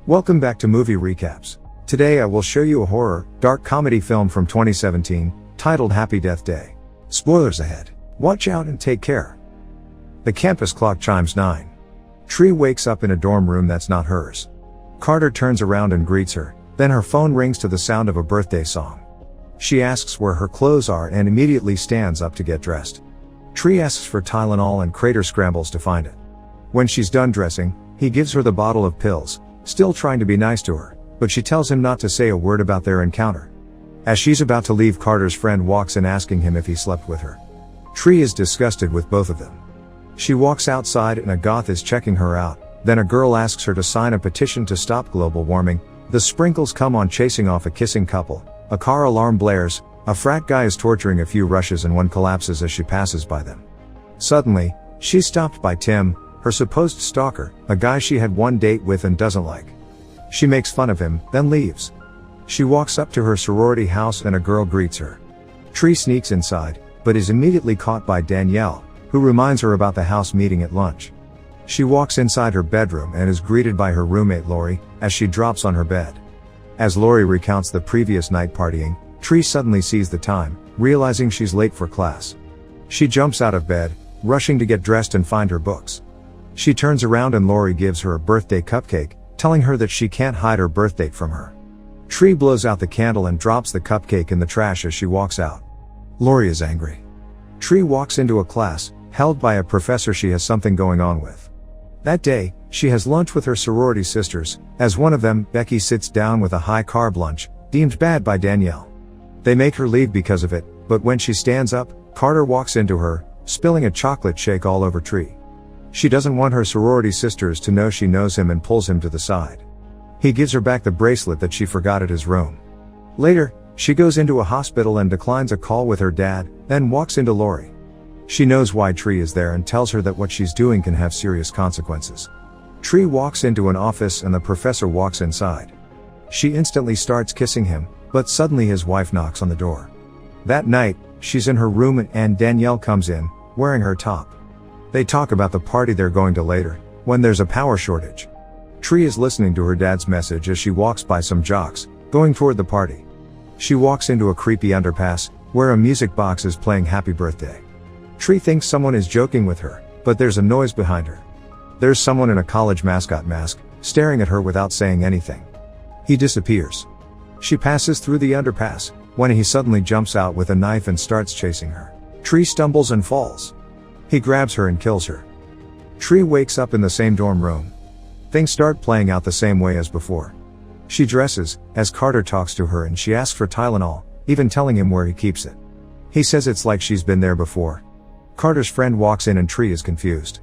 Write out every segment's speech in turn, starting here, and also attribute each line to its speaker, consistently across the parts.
Speaker 1: Welcome back to Movie Recaps. Today I will show you a horror, dark comedy film from 2017, titled Happy Death Day. Spoilers ahead. Watch out and take care. The campus clock chimes 9. Tree wakes up in a dorm room that's not hers. Carter turns around and greets her, then her phone rings to the sound of a birthday song. She asks where her clothes are and immediately stands up to get dressed. Tree asks for Tylenol and Crater scrambles to find it. When she's done dressing, he gives her the bottle of pills, still trying to be nice to her, but she tells him not to say a word about their encounter. As she's about to leave, Carter's friend walks in asking him if he slept with her. Tree is disgusted with both of them. She walks outside and a goth is checking her out, then a girl asks her to sign a petition to stop global warming. The sprinkles come on chasing off a kissing couple, a car alarm blares, a frat guy is torturing a few rushes and one collapses as she passes by them. Suddenly, she's stopped by Tim, her supposed stalker, a guy she had one date with and doesn't like. She makes fun of him, then leaves. She walks up to her sorority house and a girl greets her. Tree sneaks inside, but is immediately caught by Danielle, who reminds her about the house meeting at lunch. She walks inside her bedroom and is greeted by her roommate Lori, as she drops on her bed. As Lori recounts the previous night partying, Tree suddenly sees the time, realizing she's late for class. She jumps out of bed, rushing to get dressed and find her books. She turns around and Lori gives her a birthday cupcake, telling her that she can't hide her birth date from her. Tree blows out the candle and drops the cupcake in the trash as she walks out. Lori is angry. Tree walks into a class, held by a professor she has something going on with. That day, she has lunch with her sorority sisters. As one of them, Becky, sits down with a high-carb lunch, deemed bad by Danielle. They make her leave because of it, but when she stands up, Carter walks into her, spilling a chocolate shake all over Tree. She doesn't want her sorority sisters to know she knows him and pulls him to the side. He gives her back the bracelet that she forgot at his room. Later, she goes into a hospital and declines a call with her dad, then walks into Lori. She knows why Tree is there and tells her that what she's doing can have serious consequences. Tree walks into an office and the professor walks inside. She instantly starts kissing him, but suddenly his wife knocks on the door. That night, she's in her room and Danielle comes in, wearing her top. They talk about the party they're going to later, when there's a power shortage. Tree is listening to her dad's message as she walks by some jocks, going toward the party. She walks into a creepy underpass, where a music box is playing Happy Birthday. Tree thinks someone is joking with her, but there's a noise behind her. There's someone in a college mascot mask, staring at her without saying anything. He disappears. She passes through the underpass, when he suddenly jumps out with a knife and starts chasing her. Tree stumbles and falls. He grabs her and kills her. Tree wakes up in the same dorm room. Things start playing out the same way as before. She dresses, as Carter talks to her and she asks for Tylenol, even telling him where he keeps it. He says it's like she's been there before. Carter's friend walks in and Tree is confused.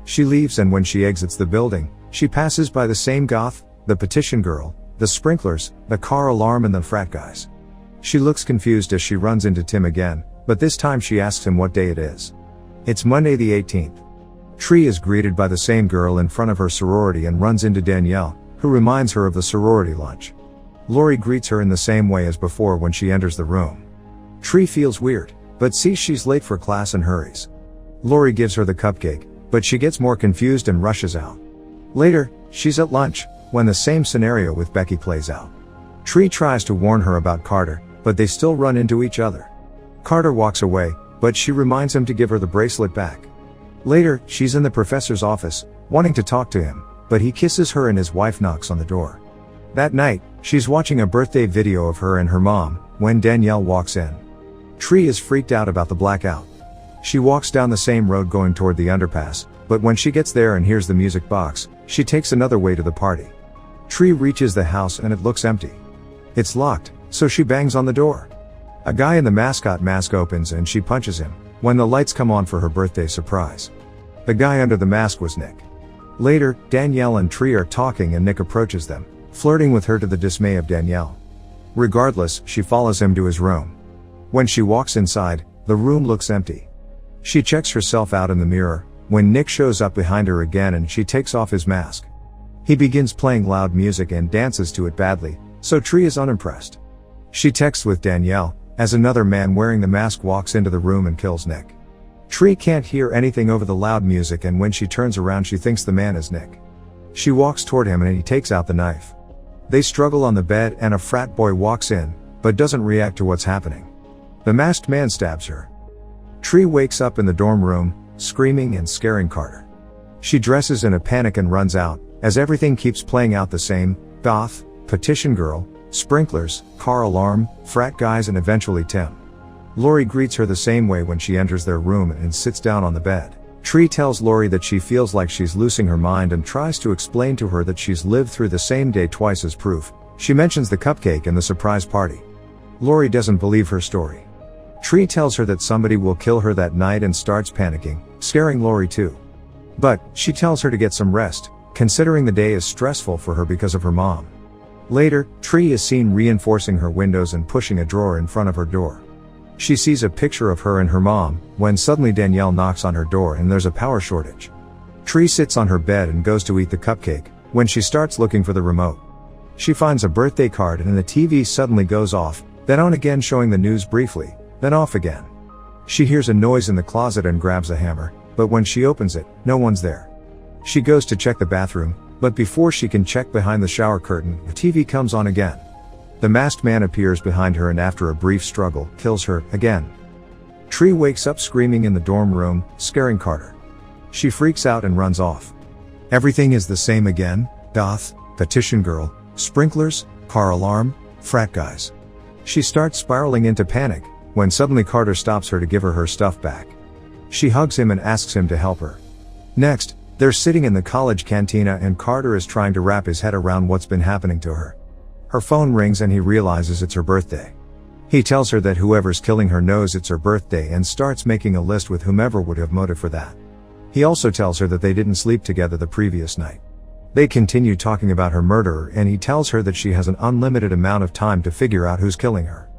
Speaker 1: She leaves and when she exits the building, she passes by the same goth, the petition girl, the sprinklers, the car alarm and the frat guys. She looks confused as she runs into Tim again, but this time she asks him what day it is. It's Monday the 18th. Tree is greeted by the same girl in front of her sorority and runs into Danielle, who reminds her of the sorority lunch. Lori greets her in the same way as before when she enters the room. Tree feels weird, but sees she's late for class and hurries. Lori gives her the cupcake, but she gets more confused and rushes out. Later, she's at lunch, when the same scenario with Becky plays out. Tree tries to warn her about Carter, but they still run into each other. Carter walks away, but she reminds him to give her the bracelet back. Later, she's in the professor's office, wanting to talk to him, but he kisses her and his wife knocks on the door. That night, she's watching a birthday video of her and her mom, when Danielle walks in. Tree is freaked out about the blackout. She walks down the same road going toward the underpass, but when she gets there and hears the music box, she takes another way to the party. Tree reaches the house and it looks empty. It's locked, so she bangs on the door. A guy in the mascot mask opens and she punches him, when the lights come on for her birthday surprise. The guy under the mask was Nick. Later, Danielle and Tree are talking and Nick approaches them, flirting with her to the dismay of Danielle. Regardless, she follows him to his room. When she walks inside, the room looks empty. She checks herself out in the mirror, when Nick shows up behind her again and she takes off his mask. He begins playing loud music and dances to it badly, so Tree is unimpressed. She texts with Danielle, as another man wearing the mask walks into the room and kills Nick. Tree can't hear anything over the loud music and when she turns around she thinks the man is Nick. She walks toward him and he takes out the knife. They struggle on the bed and a frat boy walks in, but doesn't react to what's happening. The masked man stabs her. Tree wakes up in the dorm room, screaming and scaring Carter. She dresses in a panic and runs out, as everything keeps playing out the same: goth, petition girl, sprinklers, car alarm, frat guys and eventually Tim. Lori greets her the same way when she enters their room and sits down on the bed. Tree tells Lori that she feels like she's losing her mind and tries to explain to her that she's lived through the same day twice as proof. She mentions the cupcake and the surprise party. Lori doesn't believe her story. Tree tells her that somebody will kill her that night and starts panicking, scaring Lori too. But she tells her to get some rest, considering the day is stressful for her because of her mom. Later, Tree is seen reinforcing her windows and pushing a drawer in front of her door. She sees a picture of her and her mom, when suddenly Danielle knocks on her door and there's a power shortage. Tree sits on her bed and goes to eat the cupcake, when she starts looking for the remote. She finds a birthday card and the TV suddenly goes off, then on again showing the news briefly, then off again. She hears a noise in the closet and grabs a hammer, but when she opens it, no one's there. She goes to check the bathroom, but before she can check behind the shower curtain, the TV comes on again. The masked man appears behind her and after a brief struggle, kills her, again. Tree wakes up screaming in the dorm room, scaring Carter. She freaks out and runs off. Everything is the same again: goth, petition girl, sprinklers, car alarm, frat guys. She starts spiraling into panic, when suddenly Carter stops her to give her stuff back. She hugs him and asks him to help her. Next, they're sitting in the college cantina and Carter is trying to wrap his head around what's been happening to her. Her phone rings and he realizes it's her birthday. He tells her that whoever's killing her knows it's her birthday and starts making a list with whomever would have motive for that. He also tells her that they didn't sleep together the previous night. They continue talking about her murderer and he tells her that she has an unlimited amount of time to figure out who's killing her.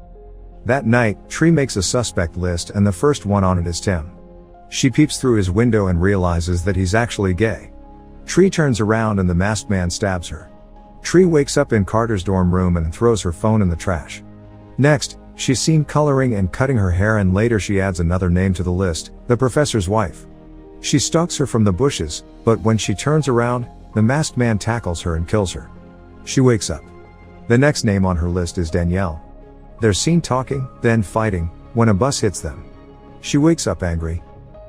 Speaker 1: That night, Tree makes a suspect list and the first one on it is Tim. She peeps through his window and realizes that he's actually gay. Tree turns around and the masked man stabs her. Tree wakes up in Carter's dorm room and throws her phone in the trash. Next, she's seen coloring and cutting her hair and later she adds another name to the list: the professor's wife. She stalks her from the bushes, but when she turns around, the masked man tackles her and kills her. She wakes up. The next name on her list is Danielle. They're seen talking, then fighting, when a bus hits them. She wakes up angry.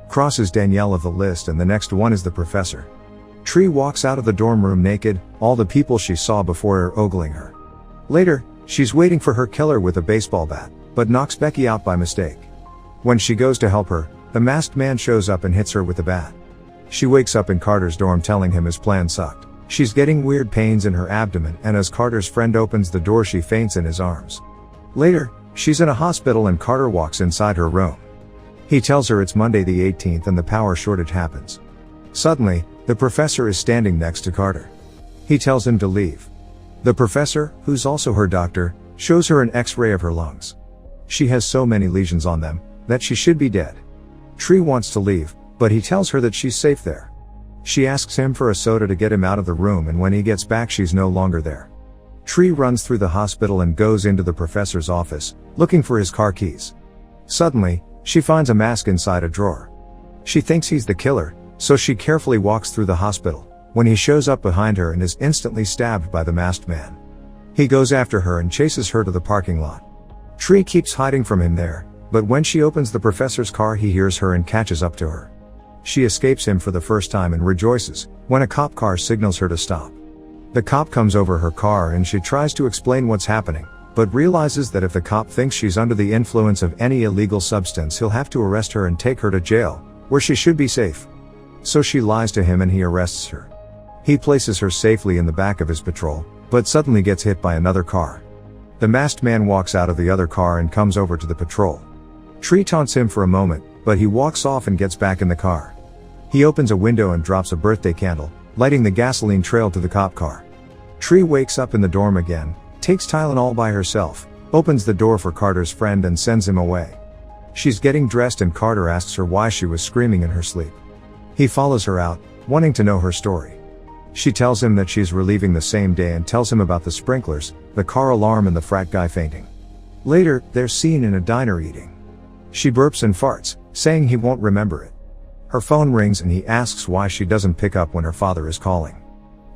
Speaker 1: Crosses Danielle off the list and the next one is the professor. Tree walks out of the dorm room naked, all the people she saw before are ogling her. Later, she's waiting for her killer with a baseball bat, but knocks Becky out by mistake. When she goes to help her, the masked man shows up and hits her with the bat. She wakes up in Carter's dorm telling him his plan sucked. She's getting weird pains in her abdomen and as Carter's friend opens the door she faints in his arms. Later, she's in a hospital and Carter walks inside her room. He tells her it's Monday the 18th and the power shortage happens. Suddenly, the professor is standing next to Carter. He tells him to leave. The professor, who's also her doctor, shows her an X-ray of her lungs. She has so many lesions on them, that she should be dead. Tree wants to leave, but he tells her that she's safe there. She asks him for a soda to get him out of the room and when he gets back she's no longer there. Tree runs through the hospital and goes into the professor's office, looking for his car keys. Suddenly, she finds a mask inside a drawer. She thinks he's the killer, so she carefully walks through the hospital, when he shows up behind her and is instantly stabbed by the masked man. He goes after her and chases her to the parking lot. Tree keeps hiding from him there, but when she opens the professor's car he hears her and catches up to her. She escapes him for the first time and rejoices, when a cop car signals her to stop. The cop comes over her car and she tries to explain what's happening, but realizes that if the cop thinks she's under the influence of any illegal substance he'll have to arrest her and take her to jail, where she should be safe. So she lies to him and he arrests her. He places her safely in the back of his patrol, but suddenly gets hit by another car. The masked man walks out of the other car and comes over to the patrol. Tree taunts him for a moment, but he walks off and gets back in the car. He opens a window and drops a birthday candle, lighting the gasoline trail to the cop car. Tree wakes up in the dorm again, takes Tylenol by herself, opens the door for Carter's friend and sends him away. She's getting dressed and Carter asks her why she was screaming in her sleep. He follows her out, wanting to know her story. She tells him that she's relieving the same day and tells him about the sprinklers, the car alarm and the frat guy fainting. Later, they're seen in a diner eating. She burps and farts, saying he won't remember it. Her phone rings and he asks why she doesn't pick up when her father is calling.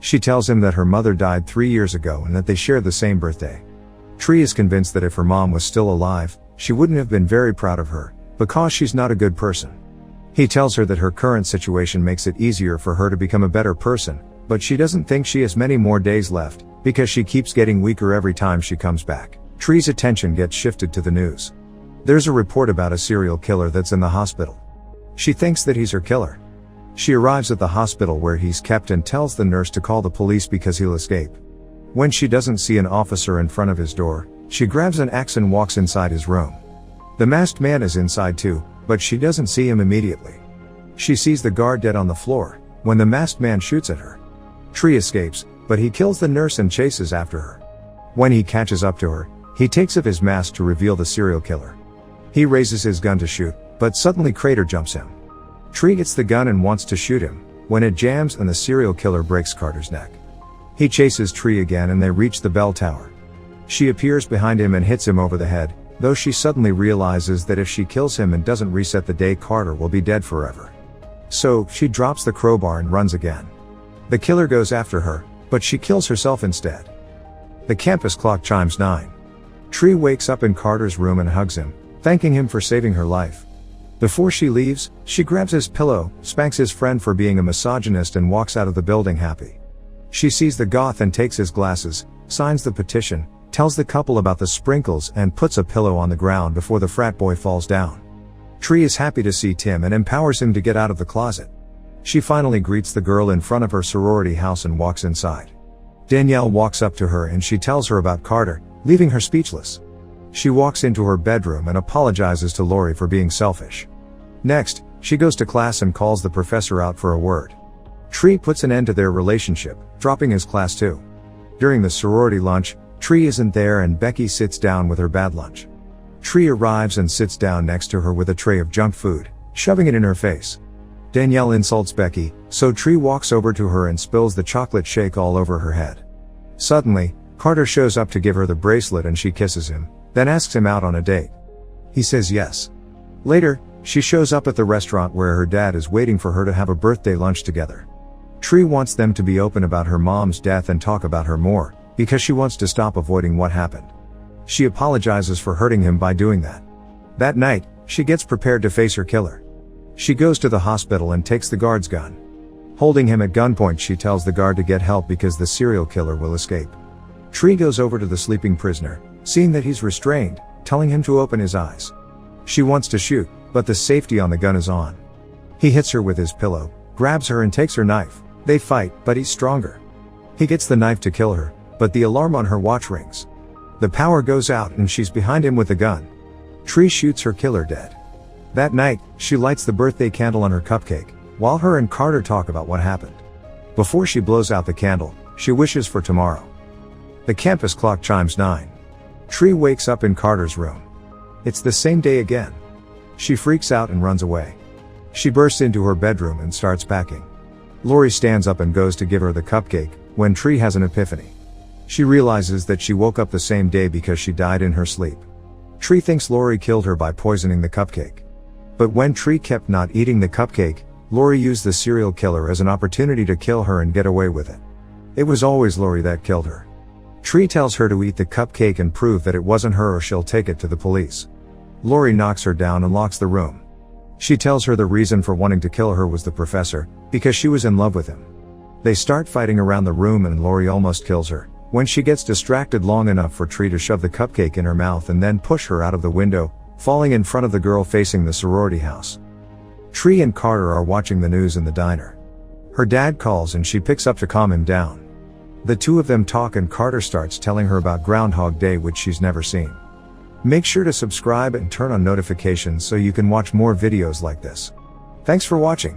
Speaker 1: She tells him that her mother died 3 years ago and that they share the same birthday. Tree is convinced that if her mom was still alive, she wouldn't have been very proud of her, because she's not a good person. He tells her that her current situation makes it easier for her to become a better person, but she doesn't think she has many more days left, because she keeps getting weaker every time she comes back. Tree's attention gets shifted to the news. There's a report about a serial killer that's in the hospital. She thinks that he's her killer. She arrives at the hospital where he's kept and tells the nurse to call the police because he'll escape. When she doesn't see an officer in front of his door, she grabs an axe and walks inside his room. The masked man is inside too, but she doesn't see him immediately. She sees the guard dead on the floor, when the masked man shoots at her. Tree escapes, but he kills the nurse and chases after her. When he catches up to her, he takes off his mask to reveal the serial killer. He raises his gun to shoot, but suddenly Crater jumps him. Tree gets the gun and wants to shoot him, when it jams and the serial killer breaks Carter's neck. He chases Tree again and they reach the bell tower. She appears behind him and hits him over the head, though she suddenly realizes that if she kills him and doesn't reset the day, Carter will be dead forever. So, she drops the crowbar and runs again. The killer goes after her, but she kills herself instead. The campus clock chimes 9. Tree wakes up in Carter's room and hugs him, thanking him for saving her life. Before she leaves, she grabs his pillow, spanks his friend for being a misogynist and walks out of the building happy. She sees the goth and takes his glasses, signs the petition, tells the couple about the sprinkles and puts a pillow on the ground before the frat boy falls down. Tree is happy to see Tim and empowers him to get out of the closet. She finally greets the girl in front of her sorority house and walks inside. Danielle walks up to her and she tells her about Carter, leaving her speechless. She walks into her bedroom and apologizes to Lori for being selfish. Next, she goes to class and calls the professor out for a word. Tree puts an end to their relationship, dropping his class too. During the sorority lunch, Tree isn't there and Becky sits down with her bad lunch. Tree arrives and sits down next to her with a tray of junk food, shoving it in her face. Danielle insults Becky, so Tree walks over to her and spills the chocolate shake all over her head. Suddenly, Carter shows up to give her the bracelet and she kisses him, then asks him out on a date. He says yes. Later, she shows up at the restaurant where her dad is waiting for her to have a birthday lunch together. Tree wants them to be open about her mom's death and talk about her more, because she wants to stop avoiding what happened. She apologizes for hurting him by doing that. That night, she gets prepared to face her killer. She goes to the hospital and takes the guard's gun. Holding him at gunpoint, she tells the guard to get help because the serial killer will escape. Tree goes over to the sleeping prisoner, seeing that he's restrained, telling him to open his eyes. She wants to shoot, but the safety on the gun is on. He hits her with his pillow, grabs her and takes her knife. They fight, but he's stronger. He gets the knife to kill her, but the alarm on her watch rings. The power goes out and she's behind him with the gun. Tree shoots her killer dead. That night, she lights the birthday candle on her cupcake, while her and Carter talk about what happened. Before she blows out the candle, she wishes for tomorrow. The campus clock chimes 9. Tree wakes up in Carter's room. It's the same day again. She freaks out and runs away. She bursts into her bedroom and starts packing. Lori stands up and goes to give her the cupcake, when Tree has an epiphany. She realizes that she woke up the same day because she died in her sleep. Tree thinks Lori killed her by poisoning the cupcake. But when Tree kept not eating the cupcake, Lori used the serial killer as an opportunity to kill her and get away with it. It was always Lori that killed her. Tree tells her to eat the cupcake and prove that it wasn't her or she'll take it to the police. Lori knocks her down and locks the room. She tells her the reason for wanting to kill her was the professor, because she was in love with him. They start fighting around the room and Lori almost kills her, when she gets distracted long enough for Tree to shove the cupcake in her mouth and then push her out of the window, falling in front of the girl facing the sorority house. Tree and Carter are watching the news in the diner. Her dad calls and she picks up to calm him down. The two of them talk and Carter starts telling her about Groundhog Day, which she's never seen. Make sure to subscribe and turn on notifications so you can watch more videos like this. Thanks for watching.